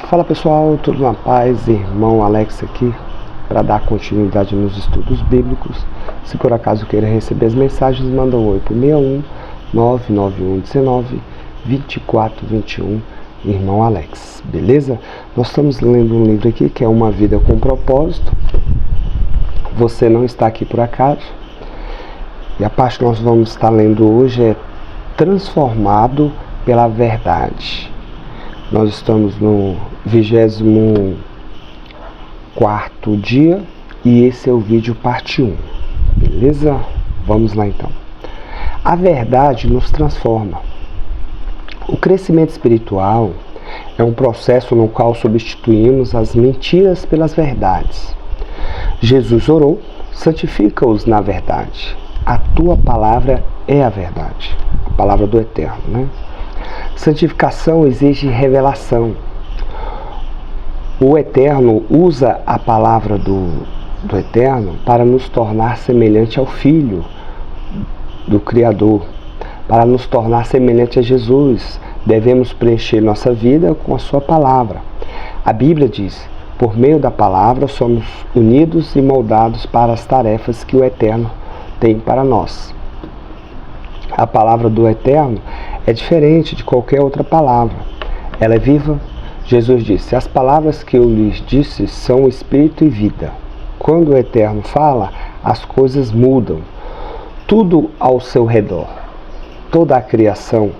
Fala pessoal, tudo na paz? Irmão Alex aqui para dar continuidade nos estudos bíblicos. Se por acaso queira receber as mensagens, manda um oi por 61 991 19 24 21, Irmão Alex, beleza? Nós estamos lendo um livro aqui que é Uma Vida com Propósito. Você não está aqui por acaso. E a parte que nós vamos estar lendo hoje é Transformado pela Verdade. Nós estamos no 24º dia e esse é o vídeo parte 1, beleza? Vamos lá então. A verdade nos transforma. O crescimento espiritual é um processo no qual substituímos as mentiras pelas verdades. Jesus orou: santifica-os na verdade. A tua palavra é a verdade. A palavra do Eterno, né? Santificação exige revelação. O Eterno usa a palavra do Eterno para nos tornar semelhante ao Filho do Criador, para nos tornar semelhante a Jesus. Devemos preencher nossa vida com a sua palavra. A Bíblia diz: por meio da palavra somos unidos e moldados para as tarefas que o Eterno tem para nós. A palavra do Eterno é diferente de qualquer outra palavra. Ela é viva. Jesus disse: as palavras que eu lhes disse são espírito e vida. Quando o Eterno fala, as coisas mudam. Tudo ao seu redor, toda a criação,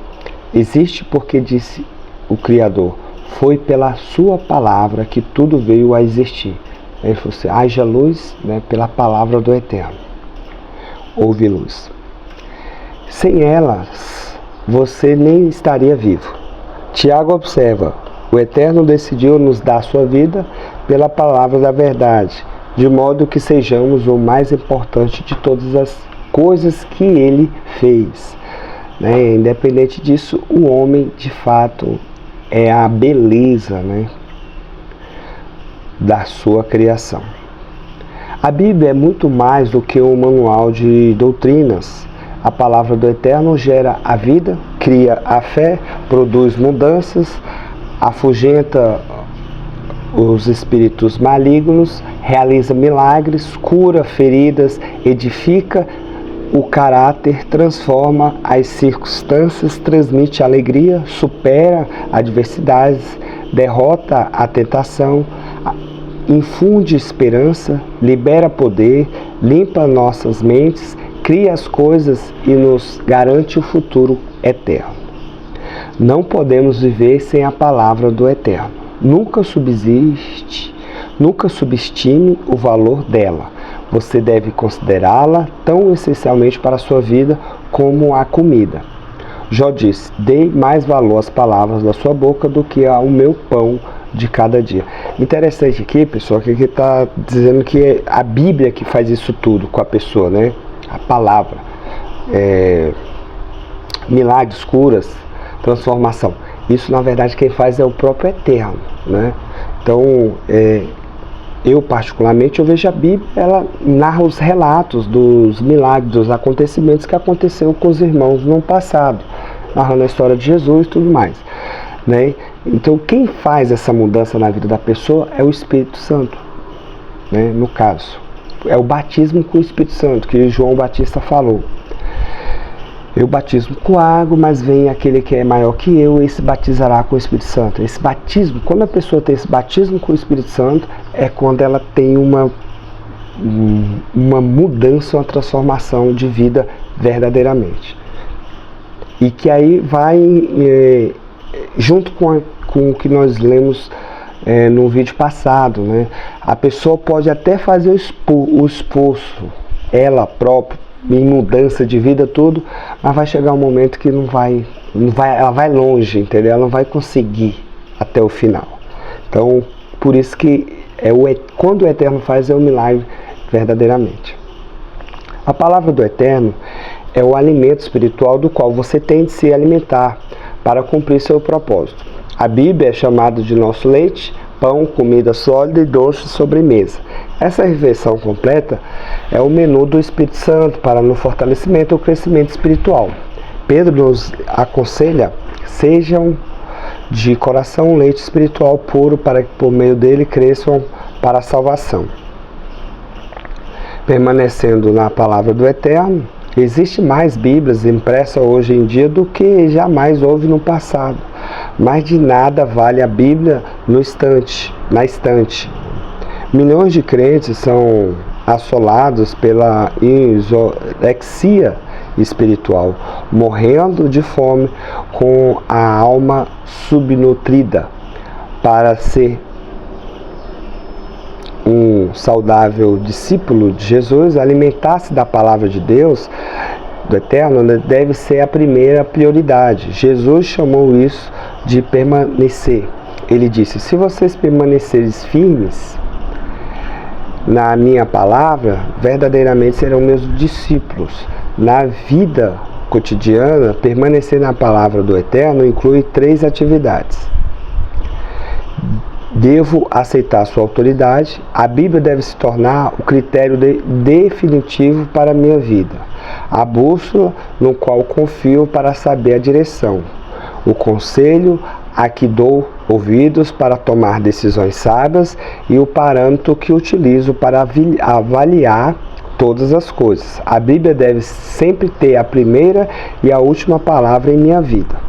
existe porque disse o Criador. Foi pela sua palavra que tudo veio a existir. Ele falou assim: haja luz, né, pela palavra do Eterno. Houve luz. Sem elas, você nem estaria vivo. Tiago observa: o Eterno decidiu nos dar sua vida pela palavra da verdade, de modo que sejamos o mais importante de todas as coisas que Ele fez. Né? Independente disso, o homem, de fato, é a beleza, né, da sua criação. A Bíblia é muito mais do que um manual de doutrinas. A palavra do Eterno gera a vida, cria a fé, produz mudanças, afugenta os espíritos malignos, realiza milagres, cura feridas, edifica o caráter, transforma as circunstâncias, transmite alegria, supera adversidades, derrota a tentação, infunde esperança, libera poder, limpa nossas mentes, cria as coisas e nos garante o futuro eterno. Não podemos viver sem a palavra do Eterno. Nunca subestime o valor dela. Você deve considerá-la tão essencialmente para a sua vida como a comida. Jó disse: dei mais valor às palavras da sua boca do que ao meu pão de cada dia. Interessante aqui, pessoal, que aqui está dizendo que é a Bíblia que faz isso tudo com a pessoa, né? A palavra, milagres, curas, transformação. Isso, na verdade, quem faz é o próprio Eterno, né? Então, eu particularmente, eu vejo a Bíblia, ela narra os relatos dos milagres, dos acontecimentos que aconteceram com os irmãos no passado, narrando a história de Jesus e tudo mais, né? Então, quem faz essa mudança na vida da pessoa é o Espírito Santo, né? No caso, é o batismo com o Espírito Santo, que João Batista falou. Eu batismo com água, mas vem aquele que é maior que eu, esse batizará com o Espírito Santo. Esse batismo, quando a pessoa tem esse batismo com o Espírito Santo, é quando ela tem uma mudança, uma transformação de vida verdadeiramente. E que aí vai junto com o que nós lemos no vídeo passado, né? A pessoa pode até fazer o esforço, ela própria, em mudança de vida, tudo, mas vai chegar um momento que ela vai longe, entendeu? Ela não vai conseguir até o final. Então, por isso que quando o Eterno faz, é um milagre verdadeiramente. A palavra do Eterno é o alimento espiritual do qual você tem de se alimentar para cumprir seu propósito. A Bíblia é chamada de nosso leite, pão, comida sólida e doce sobremesa. Essa refeição completa é o menu do Espírito Santo para no fortalecimento e o crescimento espiritual. Pedro nos aconselha: de coração um leite espiritual puro, para que por meio dele cresçam para a salvação. Permanecendo na palavra do Eterno, existe mais Bíblias impressas hoje em dia do que jamais houve no passado. Mas de nada vale a Bíblia na estante. Milhões de crentes são assolados pela isorexia espiritual, morrendo de fome, com a alma subnutrida. Para ser um saudável discípulo de Jesus, alimentar-se da palavra de Deus, do Eterno, deve ser a primeira prioridade. Jesus chamou isso de permanecer. Ele disse: se vocês permaneceres firmes na minha palavra, verdadeiramente serão meus discípulos. Na vida cotidiana, permanecer na palavra do Eterno inclui 3 atividades. Devo aceitar sua autoridade. A Bíblia deve se tornar o critério definitivo para a minha vida, a bússola no qual confio para saber a direção, o conselho a que dou ouvidos para tomar decisões sábias e o parâmetro que utilizo para avaliar todas as coisas. A Bíblia deve sempre ter a primeira e a última palavra em minha vida.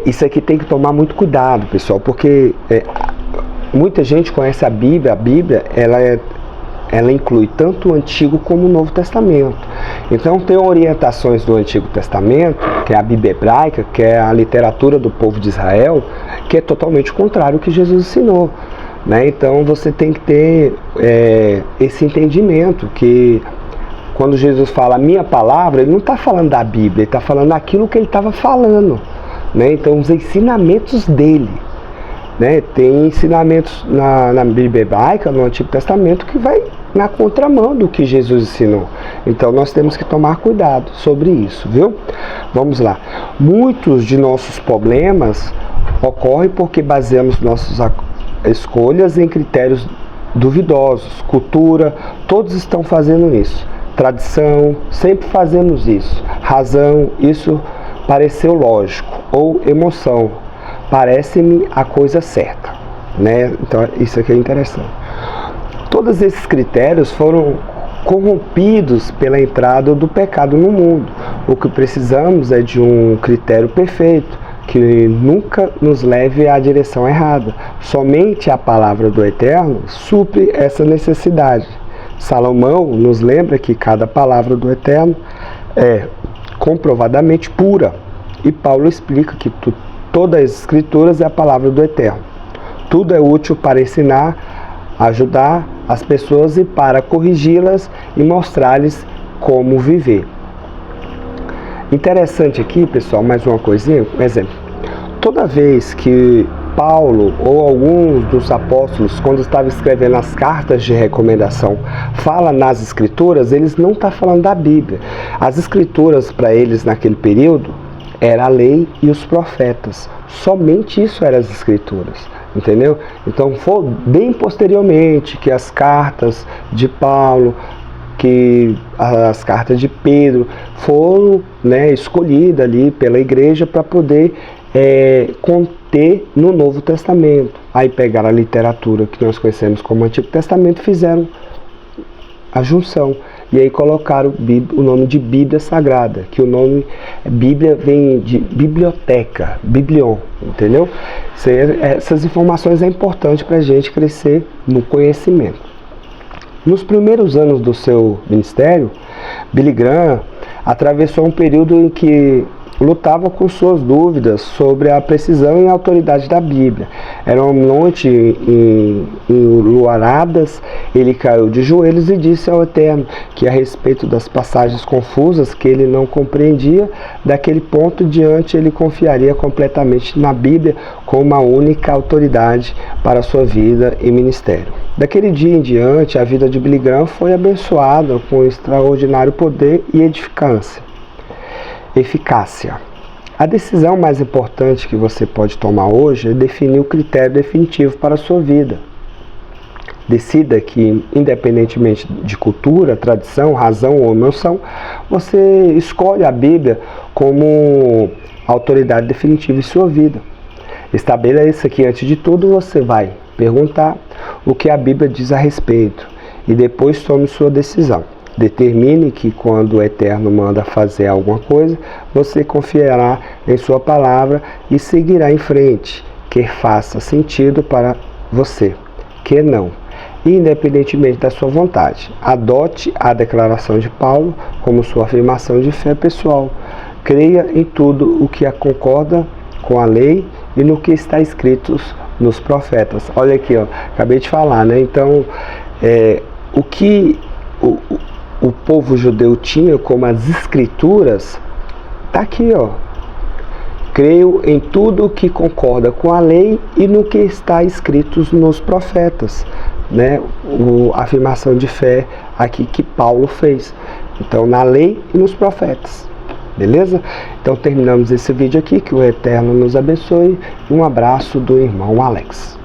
Isso aqui tem que tomar muito cuidado, pessoal, porque muita gente conhece a Bíblia. A Bíblia, ela inclui tanto o Antigo como o Novo Testamento. Então tem orientações do Antigo Testamento, que é a Bíblia hebraica, que é a literatura do povo de Israel, que é totalmente contrário ao que Jesus ensinou, né? Então você tem que ter esse entendimento, que quando Jesus fala a minha palavra, ele não está falando da Bíblia, ele está falando aquilo que ele estava falando, né? Então os ensinamentos dele, né? Tem ensinamentos na Bíblia hebraica, no Antigo Testamento, que vai na contramão do que Jesus ensinou. Então nós temos que tomar cuidado sobre isso, viu? Vamos lá. Muitos de nossos problemas ocorrem porque baseamos nossas escolhas em critérios duvidosos. Cultura, todos estão fazendo isso. Tradição, sempre fazemos isso. Razão, isso pareceu lógico. Ou emoção, parece-me a coisa certa, né? Então isso aqui é interessante. Todos esses critérios foram corrompidos pela entrada do pecado no mundo. O que precisamos é de um critério perfeito, que nunca nos leve à direção errada. Somente a palavra do Eterno supre essa necessidade. Salomão nos lembra que cada palavra do Eterno é comprovadamente pura. E Paulo explica que todas as escrituras é a palavra do Eterno. Tudo é útil para ensinar, ajudar as pessoas e para corrigi-las e mostrar-lhes como viver. Interessante aqui, pessoal, mais uma coisinha, um exemplo. Toda vez que Paulo ou alguns dos apóstolos, quando estava escrevendo as cartas de recomendação, fala nas escrituras, eles não estão falando da Bíblia. As escrituras para eles naquele período era a lei e os profetas. Somente isso eram as escrituras, entendeu? Então foi bem posteriormente que as cartas de Paulo, que as cartas de Pedro foram, né, escolhidas ali pela igreja para poder conter no Novo Testamento. Aí pegaram a literatura que nós conhecemos como Antigo Testamento e fizeram a junção. E aí colocaram o nome de Bíblia Sagrada, que o nome Bíblia vem de biblioteca, biblion, entendeu? Essas informações é importante para a gente crescer no conhecimento. Nos primeiros anos do seu ministério, Billy Graham atravessou um período em que lutava com suas dúvidas sobre a precisão e a autoridade da Bíblia. Era uma noite enluaradas, ele caiu de joelhos e disse ao Eterno que a respeito das passagens confusas que ele não compreendia, daquele ponto diante ele confiaria completamente na Bíblia como a única autoridade para a sua vida e ministério. Daquele dia em diante, a vida de Billy Graham foi abençoada com extraordinário poder e eficácia. A decisão mais importante que você pode tomar hoje é definir o critério definitivo para a sua vida. decida que, independentemente de cultura, tradição, razão ou emoção, você escolhe a Bíblia como autoridade definitiva em sua vida. Estabeleça que, antes de tudo, você vai perguntar o que a Bíblia diz a respeito e depois tome sua decisão. Determine que, quando o Eterno manda fazer alguma coisa, você confiará em sua palavra e seguirá em frente, quer faça sentido para você, quer não, independentemente da sua vontade. Adote a declaração de Paulo como sua afirmação de fé pessoal. Creia em tudo o que concorda com a lei e no que está escrito nos profetas. Olha aqui, ó, acabei de falar, né? Então, o que o povo judeu tinha como as escrituras, tá aqui, ó. Creio em tudo o que concorda com a lei e no que está escrito nos profetas, né? A afirmação de fé aqui que Paulo fez. Então, na lei e nos profetas. Beleza? Então, terminamos esse vídeo aqui. Que o Eterno nos abençoe. Um abraço do irmão Alex.